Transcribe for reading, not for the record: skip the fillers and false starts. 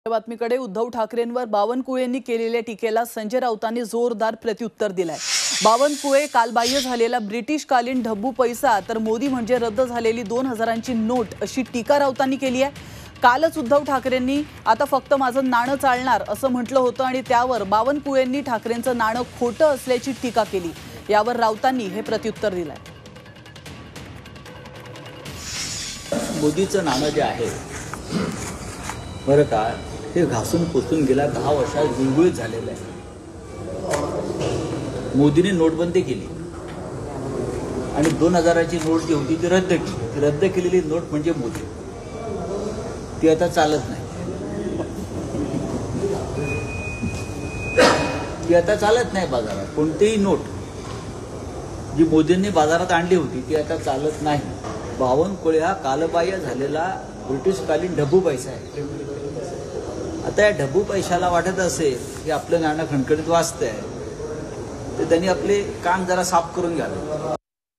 बातमीकडे उद्धव ठाकरेंवर बावनकुळेंनी केलेल्या टीकेला संजय राऊतांनी जोरदार प्रत्युत्तर दिलंय। बावनकुळे कालबाह्य झालेला ब्रिटिशकालीन ढब्बू पैसा तर मोदी म्हणजे रद्द झालेली 2000ची नोट अशी टीका राऊतांनी केली आहे। कालच उद्धव ठाकरेंनी आता फक्त माझं नाणं चालणार असं म्हटलं होतं आणि त्यावर बावनकुळेंनी ठाकरेंचं नाणं खोटं असल्याची टीका केली। यावर राऊतांनी हे प्रत्युत्तर दिलंय। मोदीचं नाणं जे आहे बरं का हे घासून पुसून गेला 10 वर्षात गुळगुळीत झालेलं आहे। मोदीने नोटबंदी केली आणि 2000ची नोट जी होती ती रद्द केली। रद्द केलेली नोट म्हणजे मोदी, ती आता चालत नाही। ती आता चालत नाही बाजारात। कोणतीही नोट जी मोदींनी बाजारात आणली होती ती आता चालत नाही। बावनकुळे हा कालबाह्य झालेला ब्रिटिशकालीन ढब्बू पैसा आहे। आता या ढब्बू पैशाला वाटत असेल की आपलं नाणं खणखणीत वाजतंय, तर त्यांनी आपले कान जरा साफ करून घ्यावे।